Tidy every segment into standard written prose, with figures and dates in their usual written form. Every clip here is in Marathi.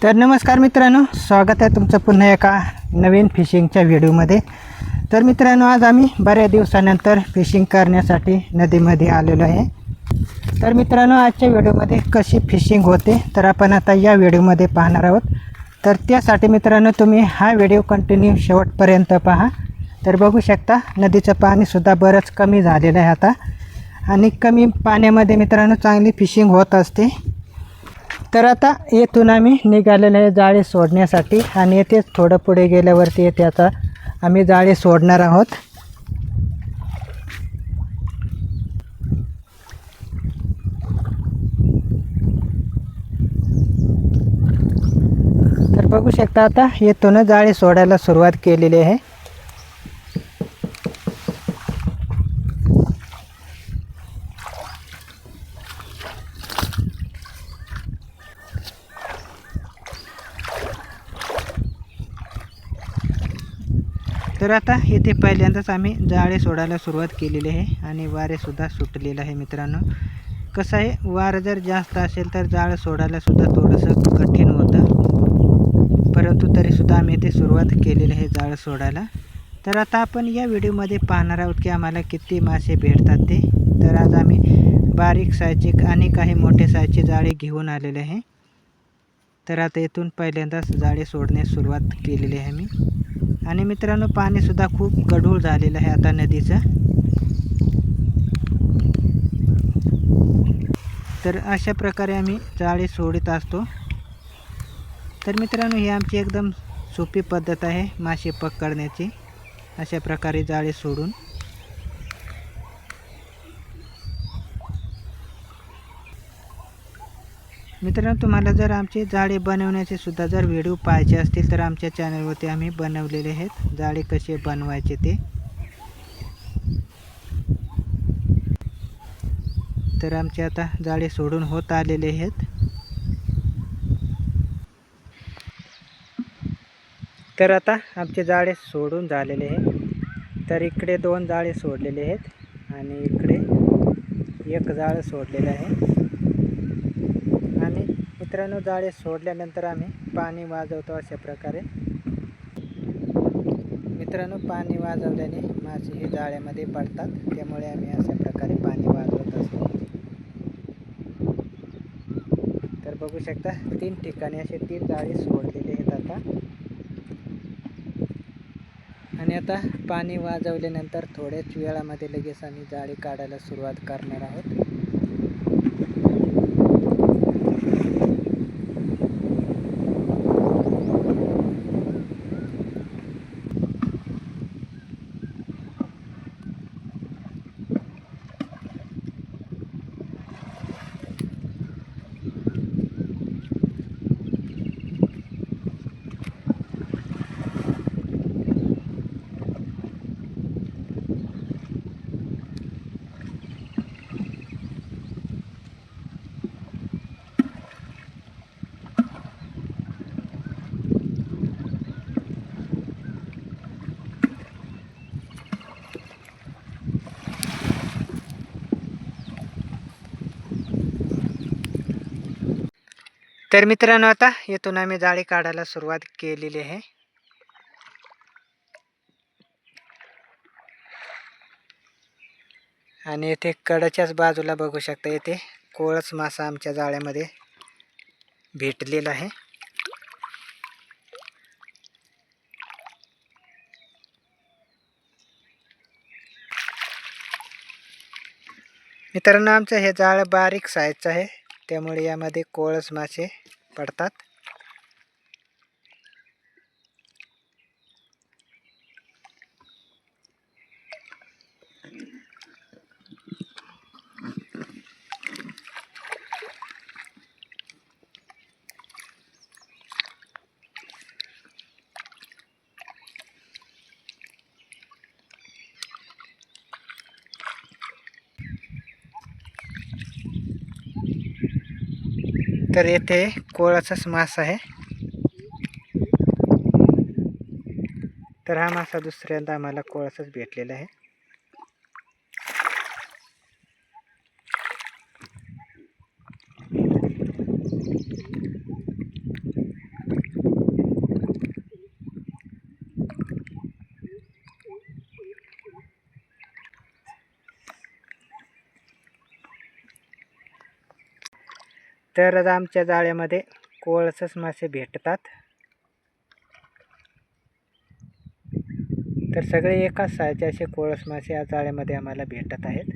तर नमस्कार मित्रांनो, स्वागत आहे तुमचं पुन्हा एका नवीन फिशिंगच्या व्हिडिओमध्ये। तर मित्रांनो, आज आम्ही बऱ्याच दिवसानंतर फिशिंग करण्यासाठी नदीमध्ये आलेलो आहे। तर मित्रांनो, आजच्या व्हिडिओमध्ये कशी फिशिंग होते तर आपण आता या व्हिडिओमध्ये पाहणार आहोत। तर त्यासाठी मित्रांनो, तुम्ही हा व्हिडिओ कंटिन्यू शेवटपर्यंत पहा। तर बघू शकता नदीचं पाणीसुद्धा बरंच कमी झालेलं आहे आता, आणि कमी पाण्यामध्ये मित्रांनो चांगली फिशिंग होत असते। तर आता येथून आम्ही निघालेले आहे जाळी सोडण्यासाठी, आणि येथेच थोडं पुढे गेल्यावरती येथे आता आम्ही जाळी सोडणार आहोत। तर बघू शकता आता येथून जाळी सोडायला सुरुवात केलेली आहे। तर आता इथे पहिल्यांदाच आम्ही जाळे सोडायला सुरुवात केलेली आहे, आणि वारेसुद्धा सुटलेलं आहे। मित्रांनो, कसं आहे, वार जर जास्त असेल तर जाळं सोडायला सुद्धा थोडंसं कठीण होतं, परंतु तरीसुद्धा आम्ही इथे सुरुवात केलेली आहे जाळं सोडायला। तर आता आपण या व्हिडिओमध्ये पाहणार आहोत की आम्हाला किती मासे भेटतात ते। तर आज आम्ही बारीक साईजचे आणि काही मोठे साईजचे जाळे घेऊन आलेले आहे। तर आता इथून पहिल्यांदाच जाळे सोडण्यास सुरुवात केलेली आहे मी। आणि मित्रांनो, पाणीसुद्धा खूप गढूळ झालेलं आहे आता नदीचं। तर अशा प्रकारे आम्ही जाळे सोडत असतो। तर मित्रांनो, ही आमची एकदम सोपी पद्धत आहे मासे पकडण्याची, अशा प्रकारे जाळे सोडून। मित्रांनो, तुम्हाला जर आमचे जाळे बनवण्याचे सुद्धा जर व्हिडिओ पाहायचे असतील तर आमच्या चॅनलवरती आम्ही बनवलेले आहेत जाळे कसे बनवायचे ते। तर आमचे आता जाळे सोडून होत आलेले आहेत। तर आता आमचे जाळे सोडून झालेले आहेत। तर इकडे 2 जाळे सोडलेले आहेत, आणि इकडे एक जाळं सोडलेलं आहे। आणि मित्रांनो, जाळे सोडल्यानंतर आम्ही पाणी वाजवतो अशा प्रकारे। मित्रांनो, पाणी वाजवल्याने मासे हे जाळ्यामध्ये पडतात, त्यामुळे आम्ही अशा प्रकारे पाणी वाजवत असतो। तर बघू शकता 3 ठिकाणी असे 3 जाळे सोडलेले आहेत आता। आणि आता पाणी वाजवल्यानंतर थोड्याच वेळामध्ये लगेच आम्ही जाळी काढायला सुरुवात करणार आहोत। तर मित्रांनो, आता येथून आम्ही जाळी काढायला सुरुवात केलेली आहे। आणि येथे कडेच्याच बाजूला बघू शकता, येथे कोळस मासा आमच्या जाळ्यामध्ये भेटलेला आहे। मित्रांनो, आमचं हे जाळं बारीक साईजचं आहे, त्यामुळे यामध्ये कोळस मासे पडतात। तर येथे कोळसाच मासा आहे। तर हा मासा दुसऱ्यांदा आम्हाला कोळसाच भेटलेला आहे। तर आज आमच्या जाळ्यामध्ये कोळसच मासे भेटतात. तर सगळे एकाच साईजचे असे कोळस मासे या जाळ्यामध्ये आम्हाला भेटत आहेत.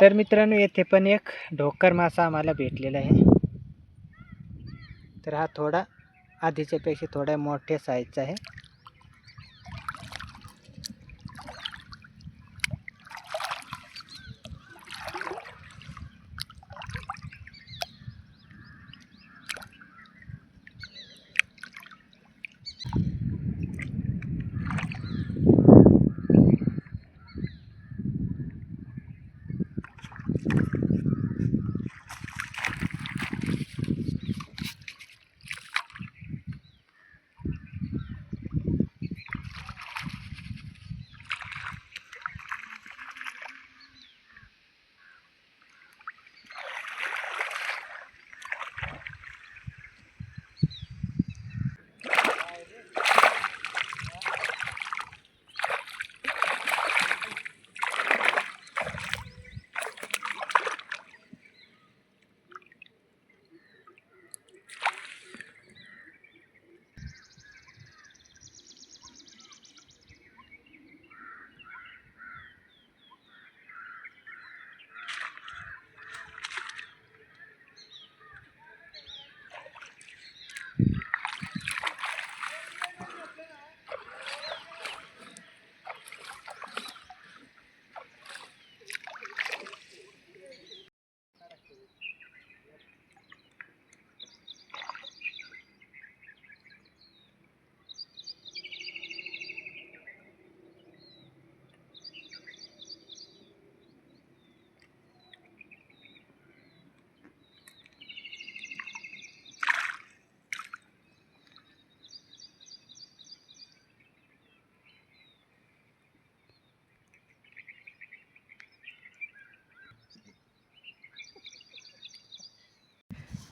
तर मित्रांनो, येथे पण एक ढोकर मासा आम्हाला भेटलेला आहे. तर हा थोडा आधीच्यापेक्षा थोड्या मोठ्या साईजचा आहे.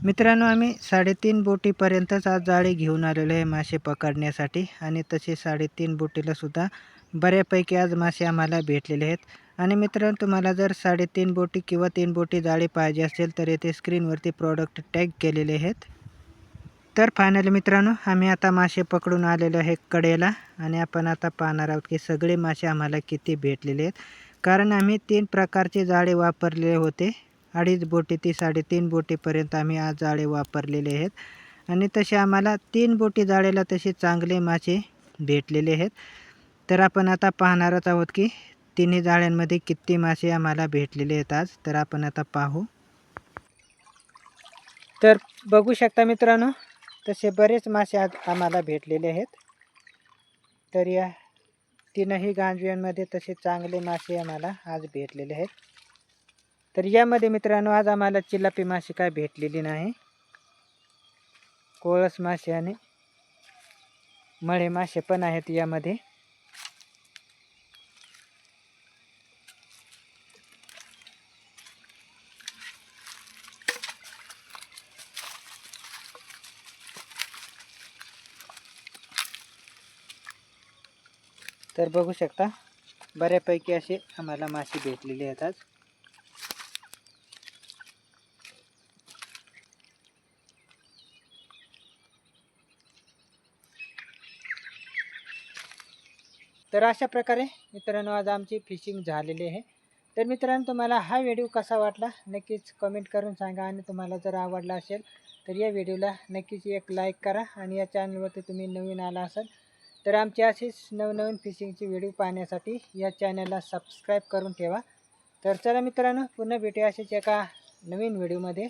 मित्रांनो, आम्ही 3.5 बोटीपर्यंतच आज जाळी घेऊन आलेलो आहे मासे पकडण्यासाठी. आणि तसे 3.5 बोटीला सुद्धा बऱ्यापैकी आज मासे आम्हाला भेटलेले आहेत. आणि मित्रांनो, तुम्हाला जर 3.5 बोटी किंवा 3 बोटी जाळी पाहिजे असेल तर येथे स्क्रीनवरती प्रॉडक्ट टॅग केलेले आहेत. तर फायनली मित्रांनो, आम्ही आता मासे पकडून आलेलो आहे कडेला. आणि आपण आता पाहणार आहोत की सगळे मासे आम्हाला किती भेटलेले आहेत. कारण आम्ही 3 प्रकारचे जाळे वापरलेले होते. 2.5 बोटी ते 3.5 बोटीपर्यंत आम्ही आज जाळे वापरलेले आहेत. आणि तसे आम्हाला 3 बोटी जाळेला तसे चांगले मासे भेटलेले आहेत. तर आपण आता पाहणारच आहोत की तिन्ही जाळ्यांमध्ये किती मासे आम्हाला भेटलेले आहेत आज. तर आपण आता पाहू. तर बघू शकता मित्रांनो, तसे बरेच मासे आज आम्हाला भेटलेले आहेत. तर या तीनही गांजव्यांमध्ये तसे चांगले मासे आम्हाला आज भेटलेले आहेत. तर यामध्ये मित्रांनो आज आम्हाला चिलापी मासे काय भेटलेली नाही. कोळस मासे आणि मळे मासे पण आहेत यामध्ये. तर बघू शकता बऱ्यापैकी असे आम्हाला मासे भेटलेले आहेत आज. तर अशा प्रकारे मित्रांनो आज आमची फिशिंग झालेली आहे. तर मित्रांनो, तुम्हाला हा व्हिडिओ कसा वाटला नक्कीच कमेंट करून सांगा, आणि तुम्हाला जर आवडला असेल तर या व्हिडिओला नक्कीच एक लाईक करा, आणि या चॅनलवरती तुम्ही नवीन आला असाल तर आमची अशीच नवनवीन फिशिंगची व्हिडिओ पाहण्यासाठी या चॅनलला सबस्क्राईब करून ठेवा. तर चला मित्रांनो, पुन्हा भेटूया अशाच एका नवीन व्हिडिओमध्ये.